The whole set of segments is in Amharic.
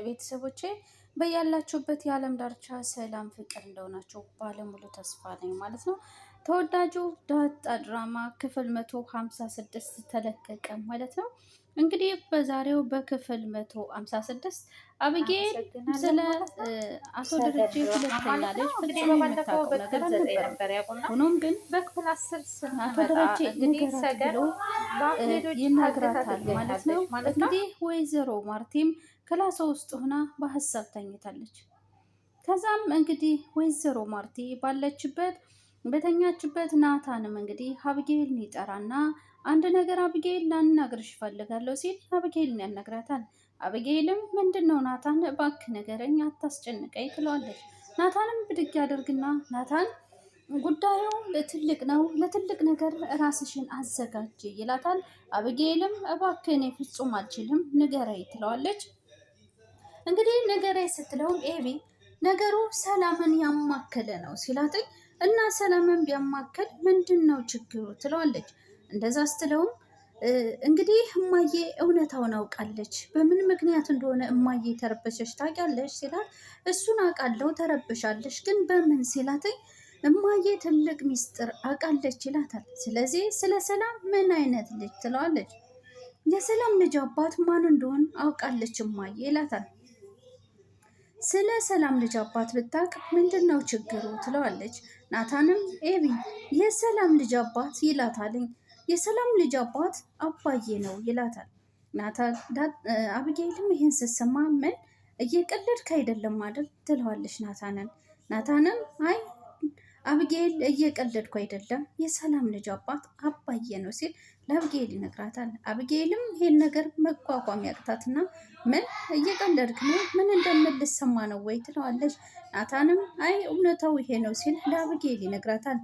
ቤተሰቦቼ በያላችሁበት የዓለም ዳርቻ ሰላም ፍቅር እንደሆናችሁ ባለሙሉ ተስፋ ነኝ ማለት ነው። ተወዳጁ ዳጣ ድራማ ክፍል 156 ተለቀቀ ማለት ነው። እንግዲህ በዛሬው በክፍል 156 አብጌል ስለ አቶ ደረጀ ሁለተኛ ልጅ ፍጹም የምታውቀው ነገር አልነበረም። ሆኖም ግን በክፍል 10 አቶ ደረጀ ንገራት ብሎ ይነግራታል ማለት ነው። እንግዲህ ወይዘሮ ማርቲም ክላሷ ውስጥ ሆና በሀሳብ ተኝታለች። ከዛም እንግዲህ ወይዘሮ ማርቲ በተኛችበት ናታንም እንግዲህ አብጌልን ይጠራና አንድ ነገር አብጌል ላናግርሽ እፈልጋለሁ ሲል አብጌልን ያናግራታል። አብጌልም ምንድን ነው ናታን እባክህ ንገረኝ አታስጨንቀኝ ትለዋለች። ናታንም ብድግ ያደርግና ናታን ጉዳዩ ትልቅ ነው፣ ለትልቅ ነገር ራስሽን አዘጋጅ ይላታል። አብጌልም እባክህ እኔ ፍጹም አልችልም ንገረኝ ትለዋለች። እንግዲህ ንገረኝ ስትለውም ኤቢ ነገሩ ሰላምን ያማከለ ነው ሲላትኝ እና ሰላምን ቢያማክል ምንድን ነው ችግሩ ትለዋለች። እንደዛ ስትለውም እንግዲህ እማዬ እውነታውን አውቃለች፣ በምን ምክንያት እንደሆነ እማዬ ተረበሸች ታውቂያለሽ ሲላት እሱን አውቃለሁ ተረብሻለች፣ ግን በምን ሲላትኝ እማዬ ትልቅ ሚስጥር አውቃለች ይላታል። ስለዚህ ስለ ሰላም ምን አይነት ልጅ ትለዋለች። የሰላም ልጅ አባት ማን እንደሆን አውቃለች እማዬ ይላታል። ስለ ሰላም ልጅ አባት ብታውቅ ምንድን ነው ችግሩ ትለዋለች። ናታንም ኤቢ የሰላም ልጅ አባት ይላታልኝ። የሰላም ልጅ አባት አባዬ ነው ይላታል። ናታን አብጌልም ይህን ስትሰማ ምን እየቀለድክ አይደለም አይደል ትለዋለች ናታንም አይ አብጌል እየቀለድኩ አይደለም፣ የሰላም ልጅ አባት አባዬ ነው ሲል ለአብጌል ይነግራታል። አብጌልም ይሄን ነገር መቋቋም ያቅታትና ምን እየቀለድክ ነው? ምን እንደምልሰማ ነው ወይ ትለዋለች። ናታንም አይ እውነታው ይሄ ነው ሲል ለአብጌል ይነግራታል።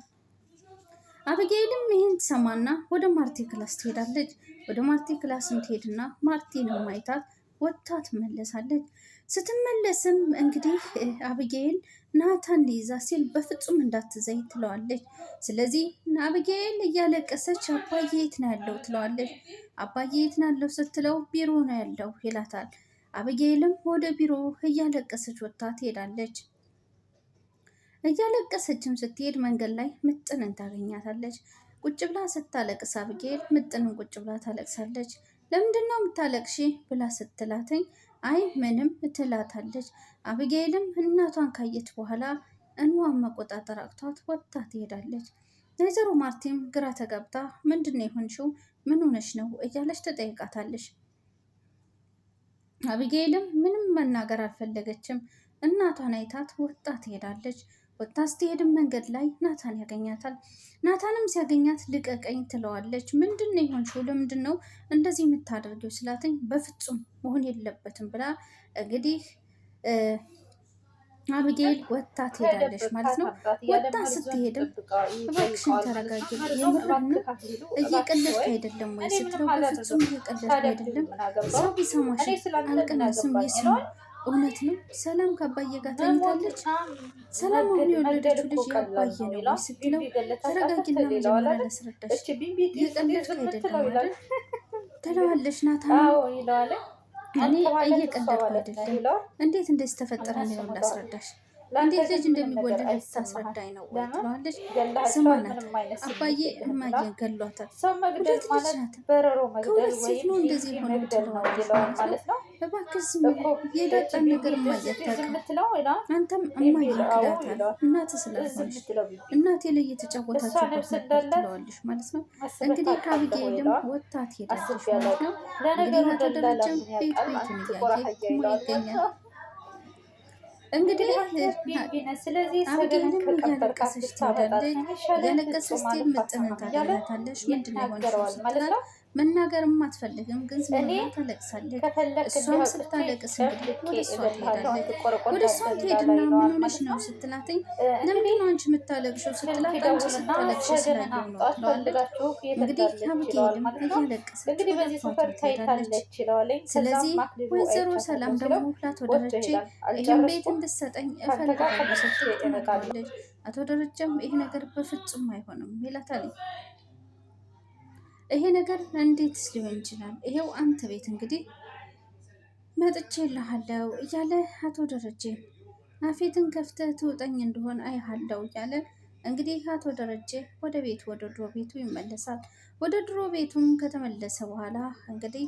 አብጌልም ይህን ትሰማና ወደ ማርቲ ክላስ ትሄዳለች። ወደ ማርቲ ክላስም ትሄድና ማርቲንም ማይታት ወጥታ ትመለሳለች። ስትመለስም እንግዲህ አብጌል ናታን ሊይዛ ሲል በፍጹም እንዳትዘይ ትለዋለች። ስለዚህ አብጌል እያለቀሰች አባዬ የት ነው ያለው ትለዋለች። አባዬ የት ነው ያለው ስትለው ቢሮ ነው ያለው ይላታል። አብጌልም ወደ ቢሮ እያለቀሰች ወጥታ ትሄዳለች። እያለቀሰችም ስትሄድ መንገድ ላይ ምጥንን ታገኛታለች። ቁጭ ብላ ስታለቅስ አብጌል ምጥንን ቁጭ ብላ ታለቅሳለች። ለምንድን ነው የምታለቅሺ ብላ ስትላተኝ አይ ምንም ትላታለች። አብጌልም እናቷን ካየች በኋላ እንዋን መቆጣጠር አቅቷት ወጥታ ትሄዳለች። ወይዘሮ ማርቲም ግራ ተጋብታ ምንድን ነው የሆንሽው? ምን ሆነሽ ነው እያለች ትጠይቃታለች። አብጌልም ምንም መናገር አልፈለገችም። እናቷን አይታት ወጥታ ትሄዳለች። ወጥታ ስትሄድም መንገድ ላይ ናታን ያገኛታል። ናታንም ሲያገኛት ልቀቀኝ ትለዋለች። ምንድን ነው የሆንሽው? ለምንድን ነው እንደዚህ የምታደርገው ስላትኝ በፍጹም መሆን የለበትም ብላ እንግዲህ አብጌል ወጥታ ትሄዳለች ማለት ነው። ወጥታ ስትሄድም እባክሽን ተረጋጊ፣ የምርህን እየቀለድክ አይደለም ወይ ስትለው በፍጹም እየቀለድክ አይደለም፣ ሰው ቢሰማሽ አልቀነስም፣ የስሙ እውነት ነው። ሰላም ከአባዬ ጋር ተኝታለች። ሰላም አሁን የወለደችው ልጅ የአባዬ ነው ወይ ስትለው ተረጋጊና መጀመሪያ ላስረዳሽ፣ እየቀለድክ አይደለም አይደል ትለዋለች። ናታን እኔ እየቀለድኩ አይደለም፣ እንዴት እንደዚህ ተፈጠረ የሚለውን ላስረዳሽ፣ እንዴት ልጅ እንደሚወለድ ልታስረዳኝ ነው ወይ ትለዋለች። ስማ ናት አባዬ እማዬን ገሏታል፣ ሁለት ልጅ ናት፣ ከሁለት ሴት ነው እንደዚህ የሆነው ትለዋለች ማለት ነው። እባክህ ዝም የዳጣን ነገር እማዬ አታውቅም፣ አንተም እማዬን ክዳታል፣ እናትህ ስላልሆነች እናቴ ላይ እየተጫወታችሁበት ነበር ትለዋለች ማለት ነው። እንግዲህ ከአብጌልም ወጥታ ትሄዳለች ማለት ነው። እንግዲህ አቶ ደረጀም ቤቱን እያየ ቁሞ ይገኛል። እንግዲህ አብጌልም እያለቀሰች ትሄዳለች። እያለቀሰች ስትሄድ ምጥንን ታገኛታለች። ምንድን ነው የሆንሽው ስትላት መናገርም አትፈልግም፣ ግን ዝም ብላ ታለቅሳለች። እሷም ስታለቅስ እንግዲህ ወደ እሷ ትሄዳለች። ወደ እሷ ትሄድና ምን ሆነሽ ነው ስትላትኝ ለምንድን ነው አንቺ የምታለቅሽው ስትላት አንቺ ስታለቅሽ ስላየሁ ነው ትለዋለች። እንግዲህ አብጌልም እያለቀሰች ወደ አባቷ ትሄዳለች። ስለዚህ ወይዘሮ ሰላም ደግሞ ለአቶ ደረጀ ይህን ቤት እንድትሰጠኝ እፈልጋለሁ ስትል ትነግረዋለች። አቶ ደረጀም ይሄ ነገር በፍጹም አይሆንም ይላታል። ይሄ ነገር እንዴትስ ሊሆን ይችላል? ይሄው አንተ ቤት እንግዲህ መጥቼልሃለሁ እያለ አቶ ደረጀ አፌትን ከፍተህ ትውጠኝ እንደሆን አይሃለው እያለ እንግዲህ አቶ ደረጀ ወደ ቤት ወደ ድሮ ቤቱ ይመለሳል። ወደ ድሮ ቤቱም ከተመለሰ በኋላ እንግዲህ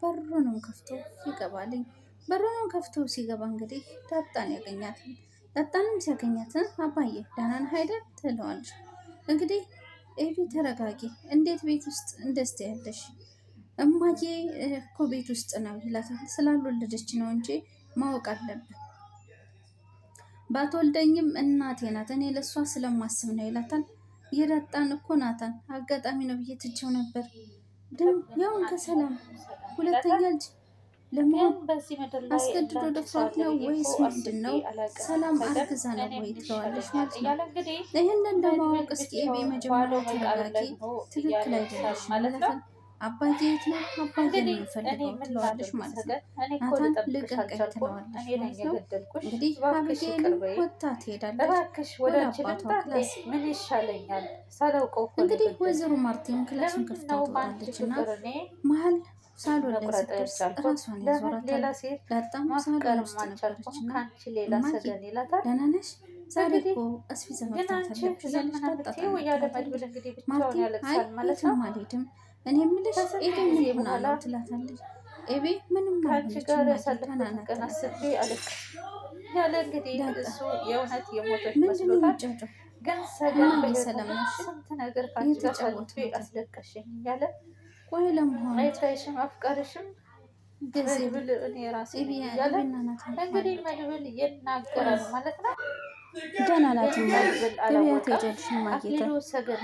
በሩንም ከፍቶ ይገባልኝ። በሩንም ከፍቶ ሲገባ እንግዲህ ዳጣን ያገኛታል። ዳጣንም ሲያገኛት አባዬ ደህና ነህ አይደል ትለዋለች። እንግዲህ ኤቢ ተረጋጊ፣ እንዴት ቤት ውስጥ እንደዚህ ያለሽ? እማዬ እኮ ቤት ውስጥ ነው ይላታል። ስላልወለደች ነው እንጂ ማወቅ አለብን። ባትወልደኝም እናቴ ናት፣ እኔ ለእሷ ስለማስብ ነው ይላታል። የዳጣን እኮ ናታን አጋጣሚ ነው ብዬ ትቼው ነበር፣ ግን ያውን ከሰላም ሁለተኛ ልጅ ለመሆን አስገድዶ ደፍሯት ነው ወይስ ምንድን ነው? ሰላም አርግዛ ነው ወይ ትለዋለች ማለት ነው። ይህንን ለማወቅ እስኪ ኤቢ መጀመሪያ ተረጋጊ፣ ትክክል አይደለሽ ማለት ነው። አባዬ የት ነው? አባዬ ነው የሚፈልገው ትለዋለች ማለት ነው። ናታን ልቀቀኝ ትለዋለች ማለት ነው። እንግዲህ አቢጌልም ወጥታ ትሄዳለች ወደ አባቷ ክላስ። እንግዲህ ወይዘሮ ማርቲም ክላሱን ከፍታ ትወጣለች እና መሀል ሳሎን ላይ ስትደርስ ራሷን ያዞራታል። ዳጣም ሳሎን ውስጥ ነበረች እና እማዬ ደህና ነሽ? ዛሬ እኮ አስቤዛ መግዛት አለብሽ እያለች ዳጣ ታናግራታለች። ማርቲ አይ የትም አልሄድም፣ እኔ የምልሽ ኤቢ ምን ሆና ነው ትላታለች። ኤቢ ምንም አልሆነችም ደህና ናት ትላታለች። ዳጣ ምንድን ነው የሚጫጫው? እማዬ ሰላም ነሽ? እየተጫወቱ ነው። ቆይ ለመሆኑ አፍቃሪሽም ጊዜ ኤቢና መድብል ይናገራል ማለት ነው። ደህና ናት እማዬ። ገበያ ትሄጃለሽ እማዬ?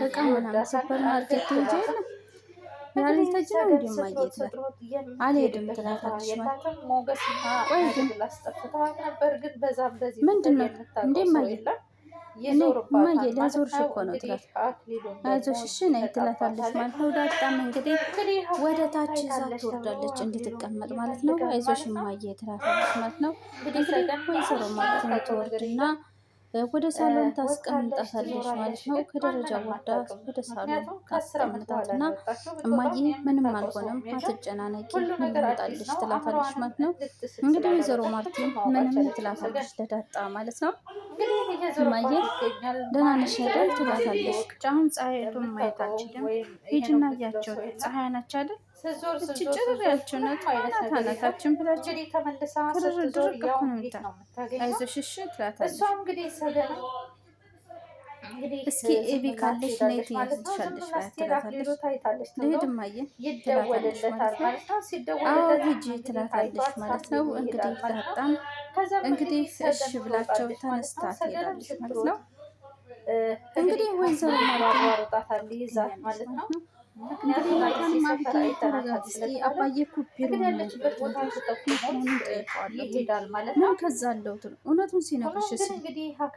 እቃ ምናምን ሱፐር ማርኬት ትሄጂ የለ ዛሬ ልትሄጂ ነው እንዴ እማዬ ትላት። አልሄድም ትላታለች ማለት ቆይ ግን ምንድን ነው እንዴ እማዬ? እኔ እማዬ ሊያዞርሽ እኮ ነው ትላት። አይዞሽ እሺ ነይ ትላታለች ማለት ነው። ዳጣም እንግዲህ ወደ ታች ይዛ ትወርዳለች እንድትቀመጥ ማለት ነው። አይዞሽ እማዬ ትላታለች ማለት ነው። እንግዲህ ወይዘሮ ማርቲን ትወርድና ወደ ሳሎን ታስቀምጣታለች ማለት ነው። ከደረጃ ወርዳ ወደ ሳሎን ታስቀምጣትና እማዬ ምንም አልሆነም አትጨናነቂ፣ ምን ላምጣልሽ ትላታለች ማለት ነው። እንግዲህ ወይዘሮ ማርቲን ምንም ትላታለች ለዳጣ ማለት ነው። እማዬ ደህና ነሽ አይደል ትላታለች። አሁን ፀሐይቱን ማየት አልችልም፣ ሂጂና እያቸው ፀሐይ ናቸው አይደል እቺ ጭር ያልችው ናት አናታችን ብላችሁ ክርር ድርቅ እኮ ነው የምታየው። አይዞሽ እሺ ትላታለች። እስኪ ኤቢ ካለሽ ነይ ትይዝልሻለሽ ትላታለች። ልሂድ እማዬ ትላታለች ማለት ነው። አዎ ሂጂ ትላታለች ማለት ነው። እንግዲህ ዳጣም እንግዲህ እሺ ብላቸው ተነስታ ትሄዳለች ማለት ነው። እንግዲህ ወይዘሮ ማለት ነው። እንግዲህ ናታንም አቢጌል ተረጋጊ እስኪ አባዬ እኮ ቢሮ ነው ምን ከዛ አለው እውነቱን ሲነግርሽ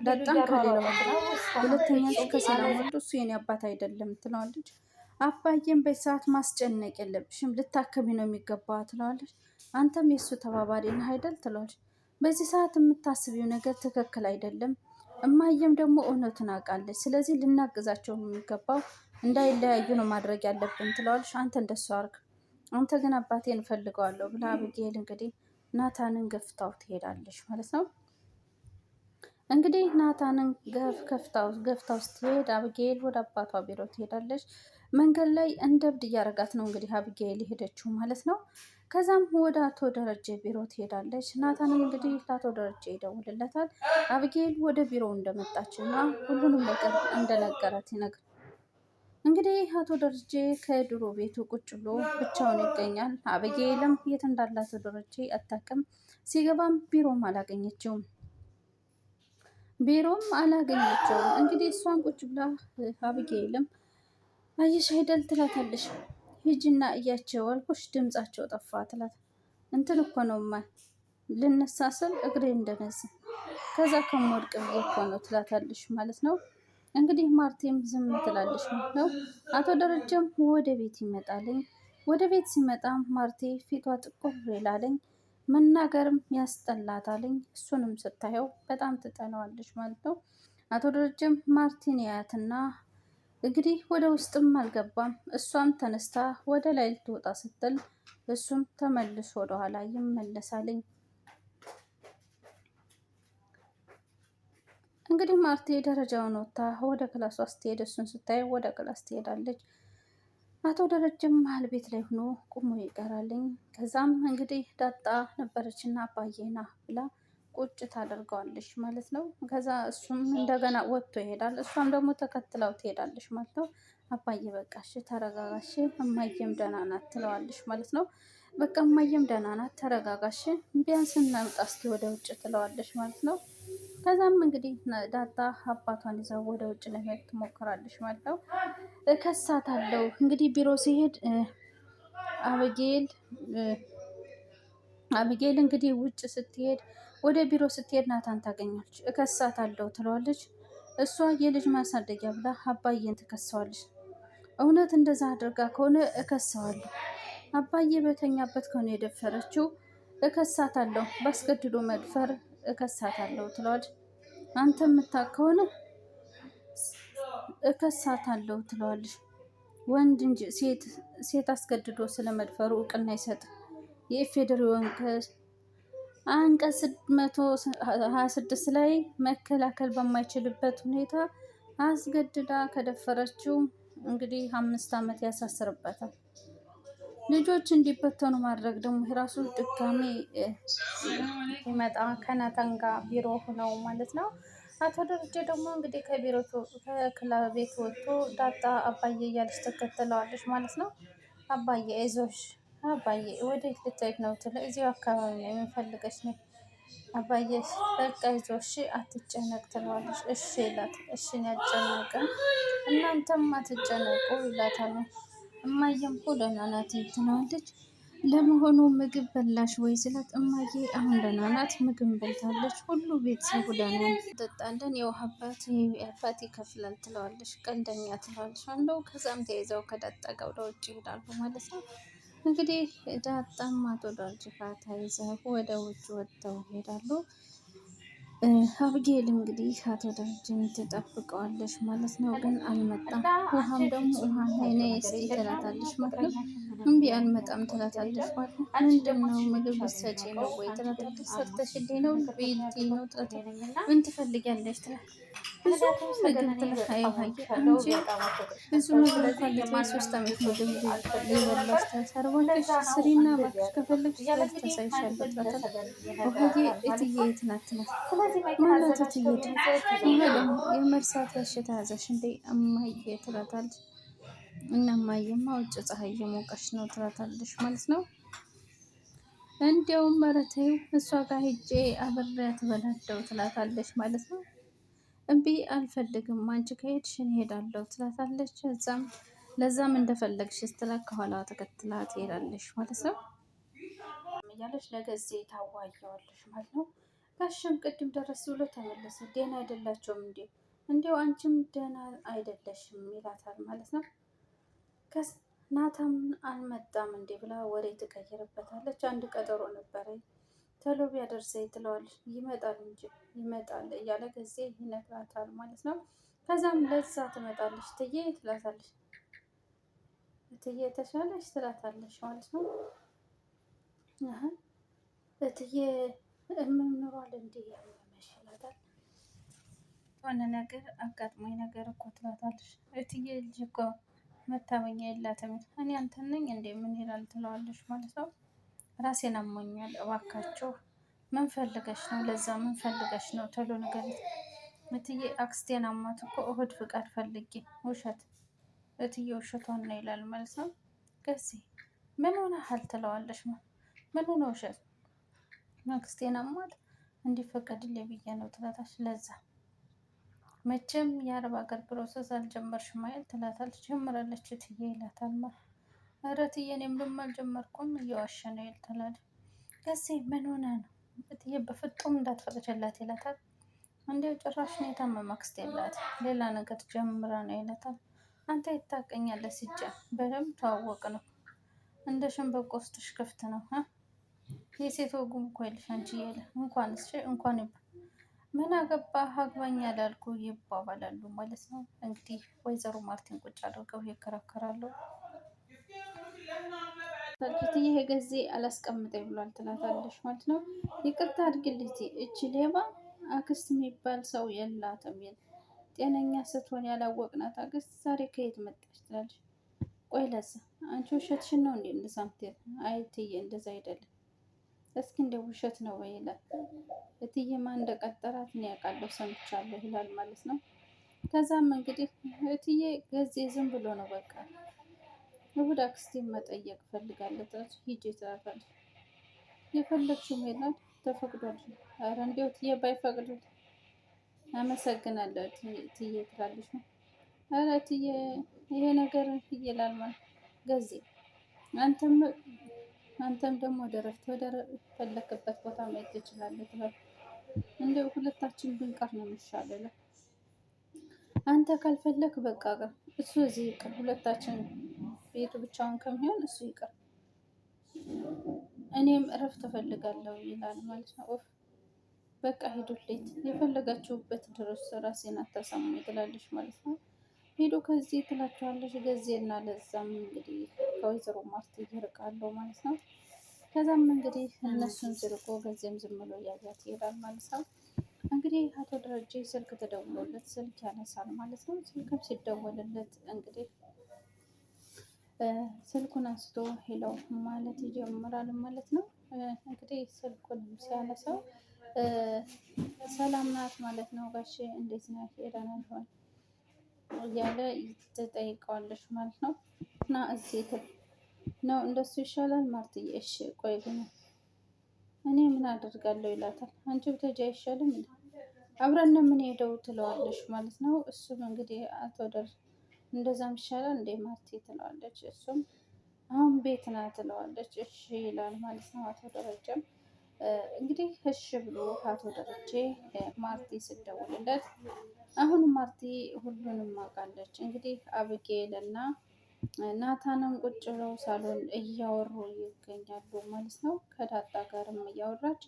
ዳጣም ከሌላው ሁለተኛ ከሰላም ወጥቶ እሱ የኔ አባት አይደለም ትለዋለች። አባዬን በሰዓት ማስጨነቅ የለብሽም ልታከሚ ነው የሚገባ ትለዋለች። አንተም የእሱ ተባባሪ ነህ አይደል ትለዋለች። በዚህ ሰዓት የምታስቢው ነገር ትክክል አይደለም። እማየም ደግሞ እውነቱን አውቃለች። ስለዚህ ልናግዛቸው ነው የሚገባው፣ እንዳይለያዩ ነው ማድረግ ያለብን ትለዋለች። አንተ እንደሱ አርግ፣ አንተ ግን አባቴን እፈልገዋለሁ ብላ አቢጌል እንግዲህ ናታንን ገፍታው ትሄዳለች ማለት ነው። እንግዲህ ናታንን ገፍታው ስትሄድ አቢጌል ወደ አባቷ ቢሮ ትሄዳለች። መንገድ ላይ እንደ እብድ እያረጋት ነው እንግዲህ አቢጌል የሄደችው ማለት ነው። ከዛም ወደ አቶ ደረጀ ቢሮ ትሄዳለች። ናታንም እንግዲህ ለአቶ ደረጀ ይደውልለታል። አቢጌል ወደ ቢሮ እንደመጣች እና ሁሉንም ነገር እንደነገራት ይነግር እንግዲህ አቶ ደረጀ ከድሮ ቤቱ ቁጭ ብሎ ብቻውን ይገኛል። አቢጌልም የት እንዳለ አቶ ደረጀ አታውቅም። ሲገባም ቢሮም አላገኘችውም። እንግዲህ እሷን ቁጭ ብላ አቢጌልም አየሽ አይደል ትላታለች። ሂጂና እያቸው አልኩሽ ድምጻቸው ጠፋ ትላት። እንትን እኮ ነውማ ልነሳ ስል እግሬ እንደነዝ ከዛ ከምወድቅ ብዬ እኮ ነው ትላታለች ማለት ነው። እንግዲህ ማርቲም ዝም ትላለች ማለት ነው። አቶ ደረጀም ወደ ቤት ይመጣልኝ። ወደ ቤት ሲመጣም ማርቲ ፊቷ ጥቁር ይላለኝ፣ መናገርም ያስጠላታልኝ። እሱንም ስታየው በጣም ትጠላዋለች ማለት ነው። አቶ ደረጀም ማርቲን ያያትና እንግዲህ ወደ ውስጥም አልገባም። እሷም ተነስታ ወደ ላይ ልትወጣ ስትል እሱም ተመልሶ ወደኋላ ይመለሳልኝ። እንግዲህ ማርቴ ደረጃውን ወጥታ ወደ ክላሷ ስትሄድ እሱን ስታይ ወደ ክላስ ትሄዳለች። አቶ ደረጀም መሀል ቤት ላይ ሆኖ ቁሞ ይቀራልኝ። ከዛም እንግዲህ ዳጣ ነበረችና አባዬና ብላ ቁጭ ታደርገዋለች ማለት ነው። ከዛ እሱም እንደገና ወጥቶ ይሄዳል። እሷም ደግሞ ተከትለው ትሄዳለች ማለት ነው። አባዬ በቃሽ ተረጋጋሽ፣ እማዬም ደህና ናት ትለዋለች ማለት ነው። በቃ እማዬም ደህና ናት ተረጋጋሽ፣ ቢያንስ እናምጣ እስኪ ወደ ውጭ ትለዋለች ማለት ነው። ከዛም እንግዲህ ዳጣ አባቷን ይዘው ወደ ውጭ ለመሄድ ትሞክራለች ማለት ነው። እከሳታለሁ እንግዲህ ቢሮ ሲሄድ አበጌል አብጌል እንግዲህ ውጭ ስትሄድ ወደ ቢሮ ስትሄድ ናታን ታገኛለች። እከሳታለሁ ትለዋለች። እሷ የልጅ ማሳደጊያ ብላ አባዬን ትከሰዋለች። እውነት እንደዛ አድርጋ ከሆነ እከሰዋለሁ፣ አባዬ በተኛበት ከሆነ የደፈረችው እከሳታለሁ፣ ባስገድዶ መድፈር እከሳታለሁ ትለዋለች። አንተ የምታውቅ ከሆነ እከሳታለሁ ትለዋለች። ወንድ እንጂ ሴት አስገድዶ ስለመድፈሩ እውቅና አይሰጥም። የኢፌዴሪ አንቀጽ 126 ላይ መከላከል በማይችልበት ሁኔታ አስገድዳ ከደፈረችው እንግዲህ 5 ዓመት ያሳስርበታል። ልጆች እንዲበተኑ ማድረግ ደግሞ የራሱ ድጋሜ ይመጣ ከናታን ጋር ቢሮ ሆነው ማለት ነው። አቶ ደረጀ ደግሞ እንግዲህ ከክለብ ቤት ወጥቶ ዳጣ አባዬ እያለች ትከተለዋለች ማለት ነው። አባዬ አይዞሽ አባዬ ወዴት ልትሄድ ነው? እዚሁ አካባቢ ነው የምፈልገች ነው አባዬ በቃ አይዞሽ አትጨነቅ ትለዋለች። እሺ ይላት። እሺን ያጨነቅም እናንተም አትጨነቁ ይላታል። እማዬም እኮ ደህና ናት ትለዋለች። ለመሆኑ ምግብ በላሽ ወይ ስላት፣ እማዬ አሁን ደህና ናት፣ ምግብ በልታለች፣ ሁሉ ቤተሰቡ ደህና ነው፣ ጠጣለን፣ የውሃ አባት ይከፍላል ትለዋለች። ቀልደኛ ትለዋለች እንደው። ከዛም ተይዘው ከዳጣ ጋር ወደ ውጭ ይሄዳሉ ማለት ነው። እንግዲህ ዳጣም አቶ ደረጀ ጋር ተይዘው ወደ ውጭ ወጥተው ይሄዳሉ። አብጌል እንግዲህ አቶ ደረጀን ትጠብቀዋለች ማለት ነው። ግን አልመጣም። ውሃም ደግሞ ውሃ ነይ እስኪ ትላታለች ማለት ነው። እምቢ አልመጣም ትላታለች ማለት ነው። ምንድን ነው ምግብ ልትሰጪ ነው ወይ ትላታለች። ሰርተሽልኝ ነው ቤቲ ነው ትላታለች። ምን ትፈልጊያለሽ ትላት። ብዙ ምግብ ትላት። አይዋዬ አንቺ ብዙ ምግብ እንኳን ልትበይ 3 ዓመት ምግብ የበላሽ ተሰርቦልሽ ስሪና እባክሽ ከፈለግሽ ታሳይሻለሁ ትላታለች። ውሃዬ እትዬ የት ናት ትላት። ማለት እትዬ ደግሞ የመርሳት በሽታ ያዘሽ እንዴ እማዬ ትላታለች። እና እማዬማ ውጭ ፀሐይ እየሞቀች ነው ትላታለች ማለት ነው። እንዲያውም ኧረ ተይው እሷ ጋር ሄጄ አብሬያት እበላለሁ ትላታለች ማለት ነው። እምቢ አልፈልግም፣ አንቺ ከሄድሽ እኔ እሄዳለሁ ትላታለች። ለዛም እንደፈለግሽ ስትላት ከኋላዋ ተከትላ ትሄዳለች ማለት ነው። እያለች ለገዜ ታዋየዋለች ማለት ነው። ጋሽም ቅድም ደረስ ብሎ ተመለሰ። ደህና አይደላቸውም እንዴ? እንዲያው አንቺም ደህና አይደለሽም ይላታል ማለት ነው። ናታም አልመጣም እንዴ ብላ ወሬ ትቀይርበታለች። አንድ ቀጠሮ ነበረኝ ቶሎ ቢያደርሰኝ ትለዋለች። ይመጣል እንጂ ይመጣል እያለ ጊዜ ይነግራታል ማለት ነው። ከዛም ለዛ ትመጣለች። እትዬ ትላታለች። እትዬ ተሻለች ትላታለች ማለት ነው። እትዬ እምም ኑሯል እንዴ ያመመሽ ይላታል። የሆነ ነገር አጋጥሞኝ ነገር እኮ ትላታለች። እትዬ ልጅ እኮ መታመኛ የላትም እኔ አንተን ነኝ እንዴ ምን ይላል ትለዋለች ማለት ነው። ራሴን አሞኛል እባካችሁ ምን ፈልገሽ ነው? ለዛ ምን ፈልገሽ ነው? ቶሎ ንገሪኝ እትዬ አክስቴን አሟት እኮ እሁድ ፍቃድ ፈልጌ። ውሸት እትዬ ውሸቷን ነው ይላል ማለት ነው። ገዜ ምን ሆነሃል ትለዋለች። ምን ሆነ ውሸት? አክስቴን አሟት እንዲፈቀድልኝ ብዬ ነው ትላታለች። ለዛ መቼም የአረብ ሀገር ፕሮሰስ አልጀመርሽም አይደል ትላታለች። ጀምራለች እትዬ ይላታል። ኧረ እትዬ እኔም ደግሞ አልጀመርኩም እየዋሸ ነው ይል ትላለች። ገዜ ምን ሆነ ነው? እትዬ በፍጹም እንዳትፈቅጂላት ይላታል። እንዲያው ጭራሽ ነው የታመመ አክስት የላት ሌላ ነገር ጀምራ ነው ይላታል። አንተ ይታቀኛለህ ሲጀም በደንብ ተዋወቅ ነው እንደ ሸንበቆ ውስጥሽ ክፍት ነው። የሴት ወጉም እኮ የለሽ አንቺ እያለ እንኳን ይባል ምን አገባህ አግባኝ ያላልኩ ይባባላሉ ማለት ነው። እንግዲህ ወይዘሮ ማርቲን ቁጭ አድርገው ይከራከራሉ። ታልፊት ይሄ ጊዜ አላስቀምጠኝ ብሏል ትላታለች ማለት ነው። ይቅርታ አድርግልኝ እች ሌባ አክስት የሚባል ሰው የላትም። ጤነኛ ስትሆን ያላወቅናት አክስት ዛሬ ከየት መጣች ትላለች። ቆይ ለዛ አንቺ ውሸትሽን ነው እንዴ እንደሳምቴል? አይ እትዬ እንደዛ አይደለም። እስኪ እንደ ውሸት ነው ወይ ይላል። እትዬማ እንደቀጠራት እኔ አውቃለሁ ሰምቻለሁ ይላል ማለት ነው። ከዛም እንግዲህ እትዬ ጊዜ ዝም ብሎ ነው በቃ እሑድ አክስቴን መጠየቅ ፈልጋለሁ ሂጂ ትላታለች። የፈለግሽው ሜላት ተፈቅዷል። ኧረ እንዲያው እትዬ ባይፈቅዱት አመሰግናለሁ እትዬ ትላለች ነው። ኧረ እትዬ ይሄ ነገር ይላል ማለት ገዜ አንተም ደግሞ ወደ እረፍት ወደ ፈለክበት ቦታ መሄድ ትችላለህ ትላለች። እንደው ሁለታችን ብንቀር ነው የሚሻለው። አንተ ካልፈለክ በቃ እሱ እዚህ ይቅር፣ ሁለታችን ቤቱ ብቻውን ከሚሆን እሱ ይቅር፣ እኔም እረፍት እፈልጋለሁ ይላል ማለት ነው። ኦፍ በቃ ሂዱልኝ፣ የፈለጋችሁበት ድረስ ራሴን አታሳሙኝ ትላለች ማለት ነው። ሂዱ ከዚህ ትላቸዋለች። ገዜና ለዛም እንግዲህ ከወይዘሮ ማርቲ ይርቃሉ ማለት ነው። ከዛም እንግዲህ እነሱን ሲርቁ ገዜም ዝም ብሎ እያያት ይሄዳል ማለት ነው። እንግዲህ አቶ ደረጀ ስልክ ተደውሎለት ስልክ ያነሳል ማለት ነው። ስልክም ሲደወልለት እንግዲህ ስልኩን አንስቶ ሄሎ ማለት ይጀምራል ማለት ነው። እንግዲህ ስልኩን ሲያነሳው ሰላም ናት ማለት ነው። ጋሼ እንዴት ነህ ደህና ነህ እያለ ትጠይቀዋለች ማለት ነው። እና እዚህ ነው እንደሱ ይሻላል ማርትዬ። እሺ ቆይ ግን እኔ ምን አደርጋለሁ ይላታል። አንቺ ብትሄጂ አይሻልም አብረን ነው የምንሄደው ትለዋለች ማለት ነው። እሱም እንግዲህ አቶ እንደዛም ይሻላል እንዴ ማርቲ ትለዋለች። እሱም አሁን ቤት ና ትለዋለች። እሺ ይላል ማለት ነው። አቶ ደረጀም እንግዲህ እሺ ብሎ አቶ ደረጀ ማርቲ ስደውልለት አሁን ማርቲ ሁሉንም አውቃለች። እንግዲህ አብጌል እና ናታንም ቁጭ ብለው ሳሎን እያወሩ ይገኛሉ ማለት ነው። ከዳጣ ጋርም እያወራች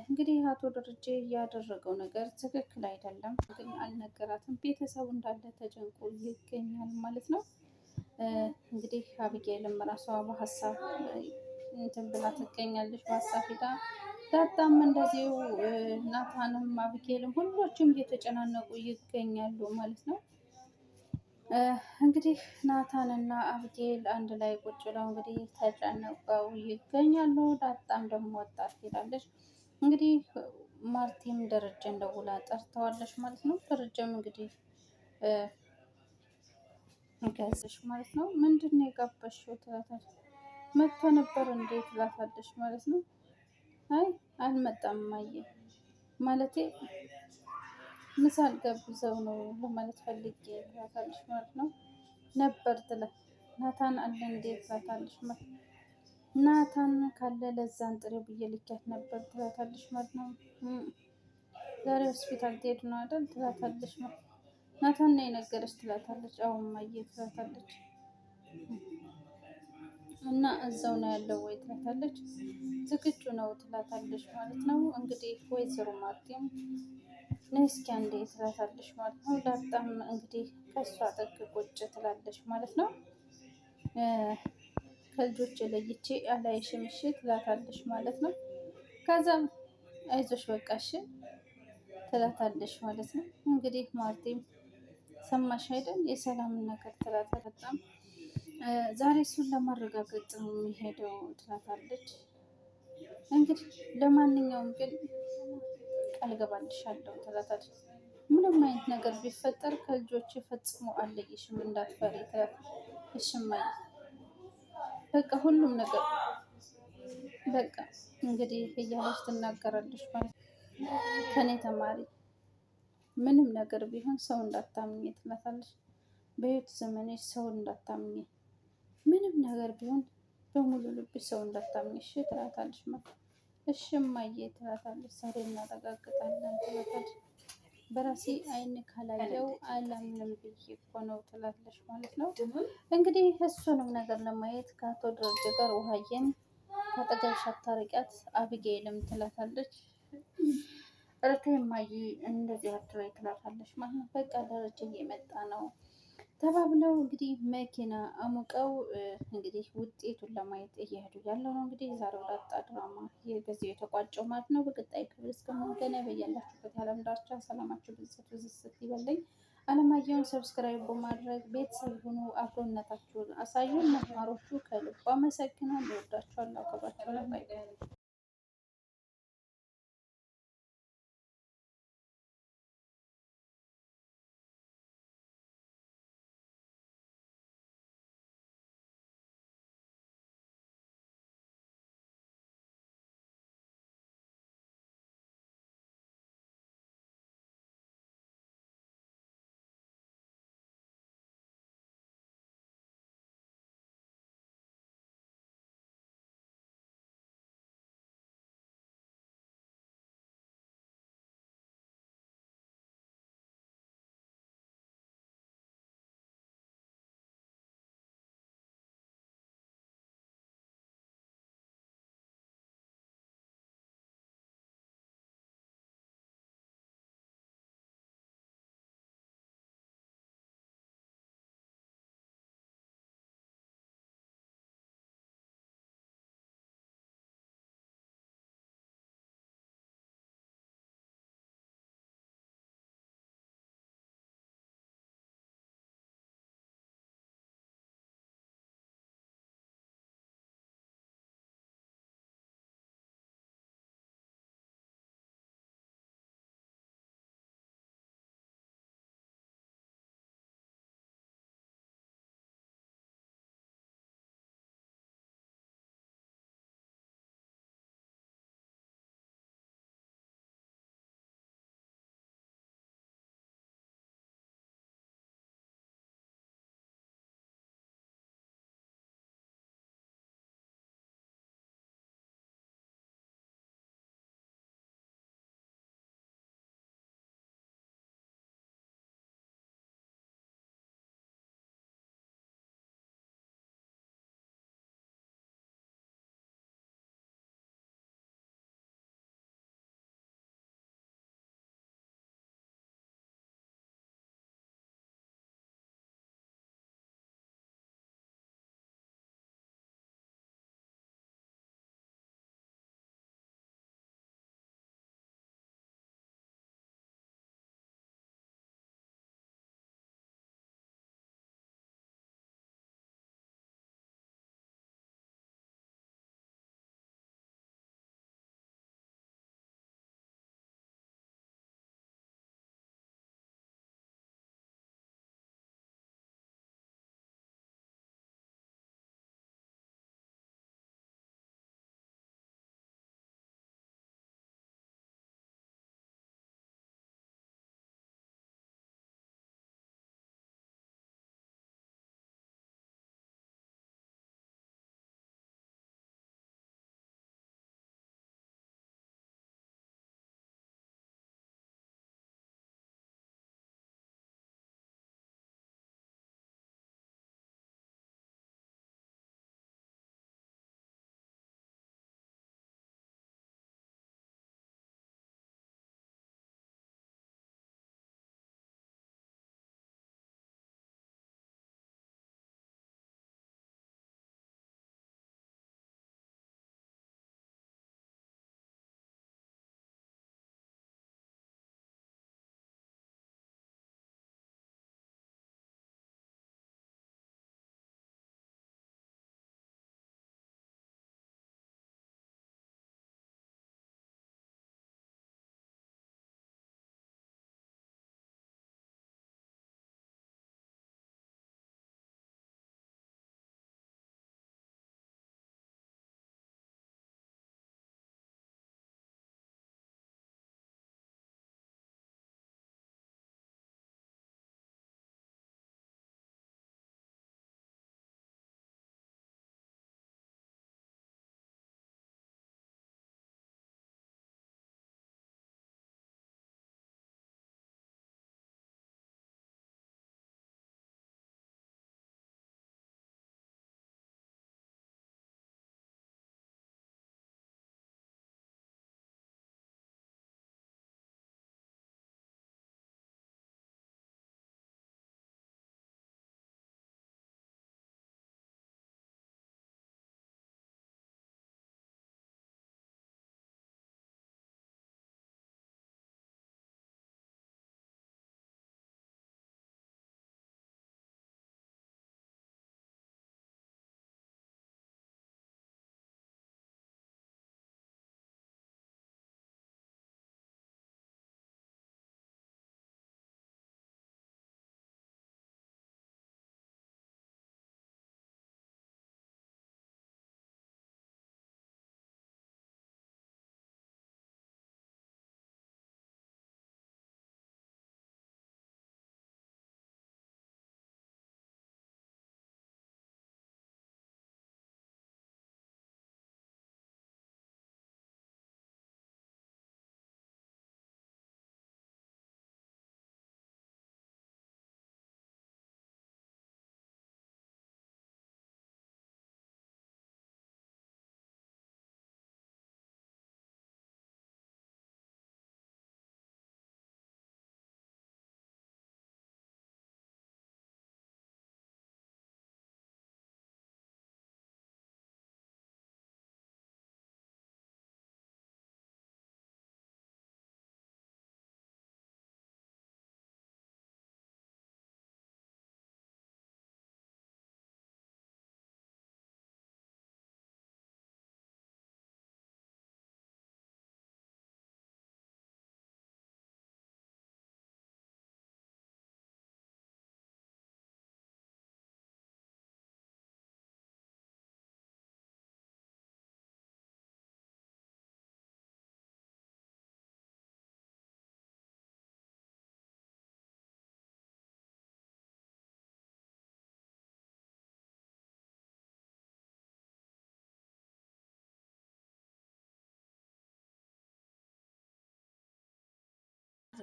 እንግዲህ አቶ ደረጀ ያደረገው ነገር ትክክል አይደለም፣ ግን አልነገራትም። ቤተሰቡ እንዳለ ተጨንቆ ይገኛል ማለት ነው። እንግዲህ አብጌልም ራሷ በሀሳብ እንትን ብላ ትገኛለች። በሀሳብ ሄዳ ዳጣም እንደዚሁ ናታንም አብጌልም ሁሎችም እየተጨናነቁ ይገኛሉ ማለት ነው። እንግዲህ ናታንና አብጌል አንድ ላይ ቁጭ ብለው እንግዲህ ተጨንቀው ይገኛሉ። ዳጣም ደግሞ ወጣት ሄዳለች። እንግዲህ ማርቲም ደረጀን ደውላ ጠርተዋለች ማለት ነው። ደረጀም እንግዲህ ጋዘሽ ማለት ነው። ምንድን ነው የጋበዝሽው ትላታለች። መጥቶ ነበር እንዴ ትላታለች ማለት ነው። አይ አልመጣም እማዬ፣ ማለቴ ምሳ ልጋብዘው ነው ለማለት ፈልጌ ትላታለች ማለት ነው። ነበር ትላት ናታን አለ እንዴ ትላታለች ማለት ነው። ናታን ካለ ለዛን ጥሪ ብዬ ልኪያት ነበር ትላታለች ማለት ነው። ዛሬ ሆስፒታል ትሄድ ነው አይደል ትላታለች ማለት ነው። ናታን ነው የነገረች ትላታለች። አዎ እማዬ ትላታለች። እና እዛው ነው ያለው ወይ ትላታለች። ዝግጁ ነው ትላታለች ማለት ነው። እንግዲህ ወይዘሮ ማርቲም ነይ እስኪ አንዴ ትላታለች ማለት ነው። ዳጣም እንግዲህ ከእሷ ጥግ ቁጭ ትላለች ማለት ነው። ከልጆች ለይቼ አላይሽም እሺ ትላታለች ማለት ነው። ከዛም አይዞሽ በቃ እሺ ትላታለች ማለት ነው። እንግዲህ ማርቲም ሰማሽ አይደል የሰላምን ነገር ትላታለች። በጣም ዛሬ እሱን ለማረጋገጥ ነው የሚሄደው ትላታለች። እንግዲህ ለማንኛውም ግን ቃል እገባልሻለሁ ትላታለች። ምንም አይነት ነገር ቢፈጠር ከልጆች ፈጽሞ አልለይሽም እንዳትፈሪ ትላታለች። እሺ እማዬ በቃ ሁሉም ነገር በቃ እንግዲህ እያለች ትናገራለች ማለት ነው። ከኔ ተማሪ ምንም ነገር ቢሆን ሰው እንዳታምኝ ትላታለች። በህይወት ዘመንሽ ሰው እንዳታምኝ፣ ምንም ነገር ቢሆን በሙሉ ልብሽ ሰው እንዳታምኝ እሺ ትላታለች ማለት ነው። እሺ እማዬ ትላታለች። ዛሬ እናረጋግጣለን ትላታለች። በራሴ አይን ካላየው አላምንም ብዬ እኮ ነው ትላለች ማለት ነው። እንግዲህ እሱንም ነገር ለማየት ከአቶ ደረጀ ጋር ውሃዬን ከአጠገብሽ አታርቂያት አብጌልም ትላታለች። እረቴ ማይ እንደዚህ አትበይ ትላታለች ማለት ነው። በቃ ደረጀ እየመጣ ነው ተባብለው እንግዲህ መኪና አሙቀው እንግዲህ ውጤቱን ለማየት እየሄዱ ያለው ነው። እንግዲህ የዛሬው ዳጣ ድራማ በዚህ የተቋጨው ማለት ነው። በቀጣይ ክፍል እስከምንገናኝ በያላችሁበት የዓለም ዳርቻ ሰላማችሁ ብዝት ብዝት ይበለኝ። አለማየሁን ሰብስክራይብ በማድረግ ቤተሰብ ሁኑ። አብሮነታችሁን አሳዩን። መማሮቹ ከልብ አመሰግናለሁ። እወዳችኋለሁ፣ አከብራችኋለሁ። ባይ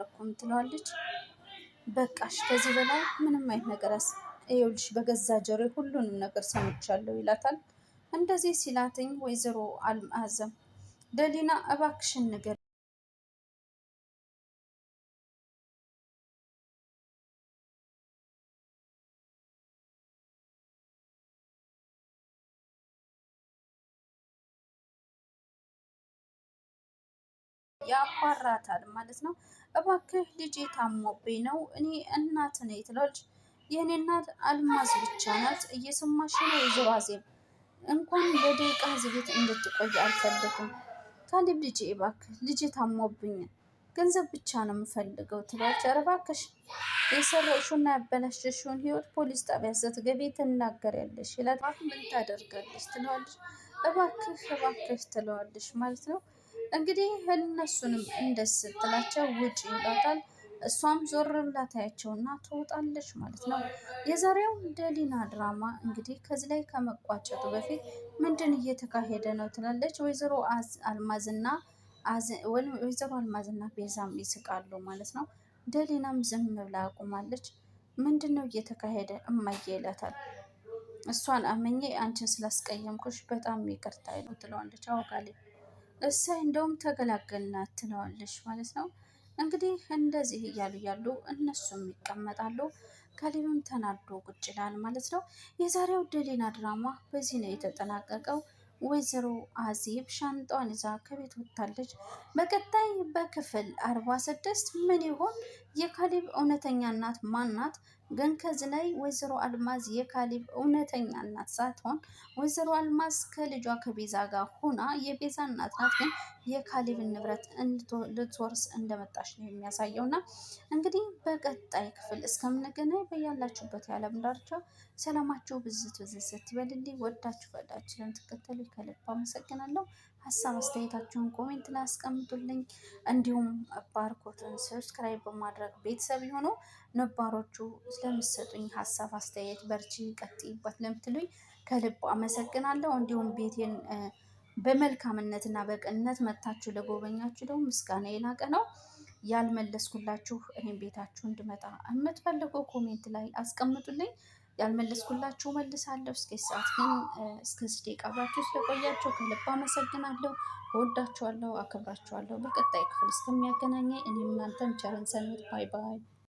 አላደረኩም ትለዋለች። በቃሽ ከዚህ በላይ ምንም አይነት ነገር ይኸውልሽ በገዛ ጆሮ ሁሉንም ነገር ሰምቻለሁ ይላታል። እንደዚህ ሲላትኝ ወይዘሮ አልማዝም ደሊና እባክሽን ንገር ያባራታል ማለት ነው። እባክህ ልጄ ታሞብኝ ነው እኔ እናት ነኝ ትላለች። የእኔ እናት አልማዝ ብቻ ናት። እየሰማሽ ነው ወይዘሮ አዜብ? እንኳን ለደቂቃ እዚህ ቤት እንድትቆይ አልፈልግም። ካሌብ ልጄ እባክህ ልጄ ታሞብኝ ገንዘብ ብቻ ነው የምፈልገው ትላለች። ኧረ እባክሽ የሰረቅሽውና ያበላሸሽውን ህይወት ፖሊስ ጣቢያ ስትገቢ ትናገሪያለሽ ይላል። ምን ታደርጋለች ትለዋለች። እባክህ እባክህ ትለዋለች ማለት ነው። እንግዲህ እነሱንም እንደስ ስትላቸው ውጭ ይላታል። እሷም ዞር ብላ ታያቸውና ትወጣለች ማለት ነው። የዛሬው ደሊና ድራማ እንግዲህ ከዚህ ላይ ከመቋጨቱ በፊት ምንድን እየተካሄደ ነው ትላለች። ወይዘሮ አልማዝና ቤዛም ይስቃሉ ማለት ነው። ደሊናም ዝም ብላ አቁማለች። ምንድን ነው እየተካሄደ እማዬ ይላታል። እሷን አመኜ አንቺን ስላስቀየምኩሽ በጣም ይቅርታ ነው ትለዋለች። አውቃለሁ እሰይ እንደውም ተገላገልናት ትለዋለች ማለት ነው። እንግዲህ እንደዚህ እያሉ እያሉ እነሱም ይቀመጣሉ። ካሌብም ተናዶ ቁጭ ይላል ማለት ነው። የዛሬው ደሊና ድራማ በዚህ ነው የተጠናቀቀው። ወይዘሮ አዜብ ሻንጣዋን ይዛ ከቤት ወጥታለች። በቀጣይ በክፍል 46 ምን ይሆን? የካሌብ እውነተኛ እናት ማን ናት? ግን ከዚህ ላይ ወይዘሮ አልማዝ የካሌብ እውነተኛ እናት ሳትሆን ወይዘሮ አልማዝ ከልጇ ከቤዛ ጋር ሆና የቤዛ እናት ናት። ግን የካሌብን ንብረት ልትወርስ እንደመጣች ነው የሚያሳየው። እና እንግዲህ በቀጣይ ክፍል እስከምንገናኝ በያላችሁበት የዓለም ዳርቻ ሰላማችሁ ብዝት ብዝት ይበልልኝ። ወዳችሁ ፈቅዳችሁ ስለምትከተሉ ከልብ አመሰግናለሁ። ሀሳብ አስተያየታችሁን ኮሜንት ላይ አስቀምጡልኝ። እንዲሁም ባርኮትን ሰብስክራይብ በማድረግ ቤተሰብ የሆኑ ነባሮቹ ስለምሰጡኝ ሀሳብ አስተያየት በርቺ ቀጥይበት ለምትሉኝ ከልብ አመሰግናለሁ። እንዲሁም ቤቴን በመልካምነትና በቅንነት መጥታችሁ ለጎበኛችሁ ደግሞ ምስጋና የላቀ ነው። ያልመለስኩላችሁ እኔም ቤታችሁ እንድመጣ የምትፈልገው ኮሜንት ላይ አስቀምጡልኝ። ያልመለስኩላችሁ መልሳለሁ። እስከ ሰዓት ግን እስከዚህ ደቂቃ አብራችሁ ስለቆያችሁ ከልብ አመሰግናለሁ። እወዳችኋለሁ፣ አከብራችኋለሁ። በቀጣይ ክፍል እስከሚያገናኘኝ እኔም እናንተም ቸርን ሰንብት። ባይ ባይ።